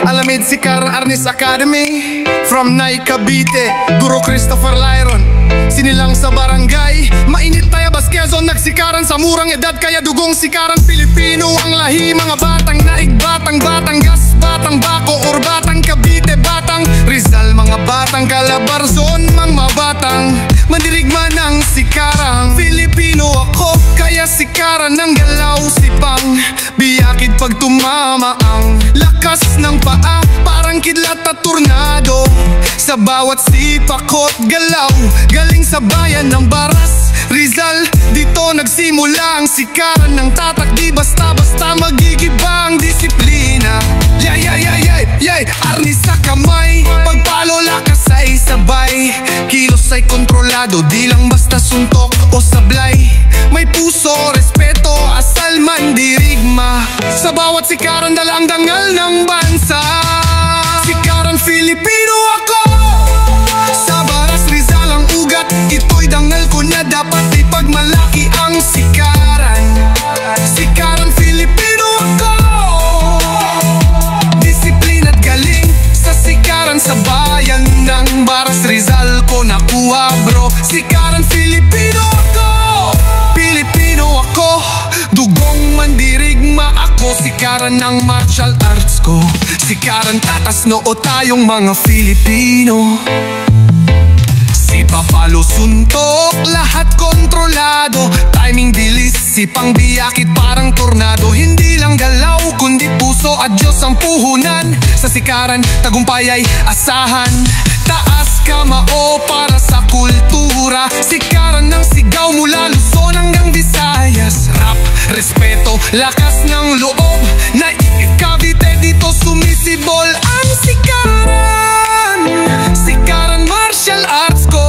Alamid Sikaran Arnis Academy from Nay Cavite, Guro Christopher Lyron. Sinilang sa barangay, mainit tayo bas Quezon. Nagsikaran sa murang edad kaya dugong sikaran. Pilipino ang lahi, mga batang naig, batang Batangas, batang Baco or batang Cavite, batang Rizal, mga batang Calabarzon, mga batang mandirigma ng sikarang. Filipino ako kaya sikaran ng galaw, sipang biyakid pag tumama ang lakas ng paa, parang kidlat at tornado. Sa bawat sipakot galaw, galing sa bayan ng Baras, Rizal. Dito nagsimula ang sikaran ng tatak, di basta-basta magigiba ang disiplina. Arnis sa kamay, pagpalo lakas ay sabay, kilos ay kontrolado, di lang basta suntok o sablay. May puso, respeto, asal man dirigma. Sa bawat sikaran dala ang dangal ng bansa. Sikaran Filipino ako, sa Baras Rizal ang ugat, ito'y dangal ko na dapat ipagmalaki ang sikaran. Sikaran Filipino ako, disiplina at galing sa sikaran. Sa bayan ng Baras Rizal ko nakuha bro. Sikaran Filipino ako, Pilipino ako, dugong mandirigma ako. Sikaran ng martial arts ko, sikaran tatas noo tayong mga Filipino. Si papalo suntok, lahat kontrolado, timing bilis, sipang biyakit parang tornado. Hindi lang galaw kundi puso at Diyos ang puhunan. Sa sikaran tagumpay ay asahan, taas kamao para sa kultura. Sikaran ng sigaw mula Luzon hanggang Visayas, rap, respeto, lakas ng loob, na Cavite dito sumisibol ang sikaran. Sikaran martial arts ko,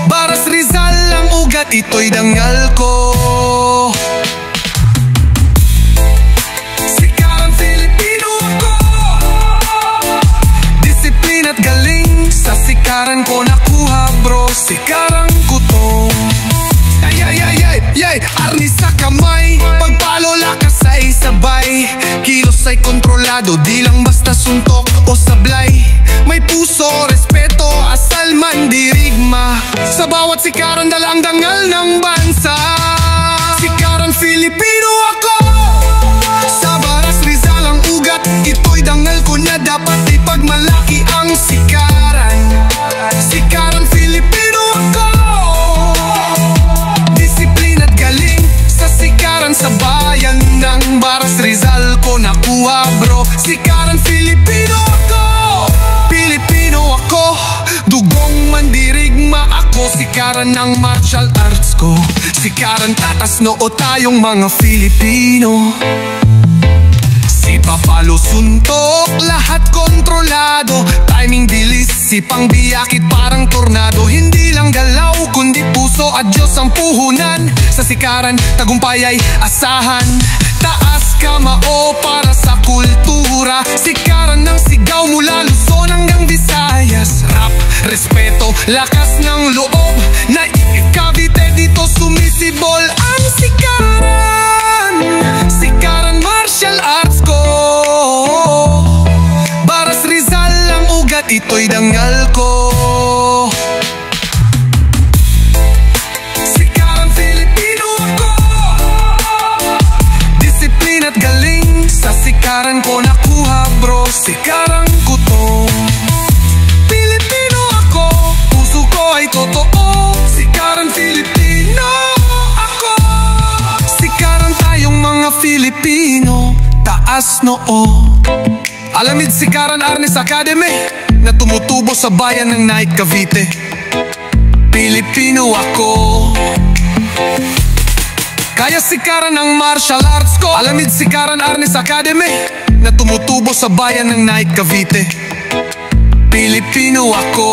Baras Rizal ang ugat, ito'y dangal ko. Sikaran Filipino ako, disiplina at galing sa sikaran ko nakuha bro. Sikaran ko to, Arnis sa kamay, pagpalo lakas ay sabay, kilos ay kontrolado, di lang basta suntok o sablay. May puso, respeto, asal man dirigma. Sa bawat sikaran dala ang dangal ng bansa. Sikaran Filipino ako, sa Baras Rizal ang ugat, ito'y dangal ko na dapat ipagmalaki ang sikaran. Sikaran Filipino ako, disiplina at galing sa sikaran. Sa bayan ng Baras Rizal ko nakuha bro. Sikaran Filipino ako, Pilipino ako, dugong mandirigma ako. Sikaran ng martial arts ko, sikaran tatas noo tayong mga Filipino. Si papalo suntok, lahat kontrolado, timing bilis, sipang biyakit parang tornado. Hindi lang galaw kundi puso at Diyos ang puhunan. Sa sikaran tagumpay ay asahan, taas kamao para sa kultura. Sikaran ng sigaw mula Luzon hanggang Visayas, rap, respeto, lakas ng loob, na Cavite dito sumisibol ang sikaran. Sikaran martial arts ko, Baras Rizal ang ugat, ito'y dangal ko. Sikaran Filipino ako, disiplina at galing sa sikaran ko nakuha bro. Sikaran ko to, Pilipino ako, puso ko ay totoo. Sikaran Filipino ako, sikaran tayong mga Filipino, taas noo. Alamid Sikaran Arnis Academy na tumutubo sa bayan ng Nay Cavite. Pilipino ako, kaya sikaran ng martial arts ko. Alamid Sikaran Arnis Academy na tumutubo sa bayan ng Nay Cavite. Pilipino ako.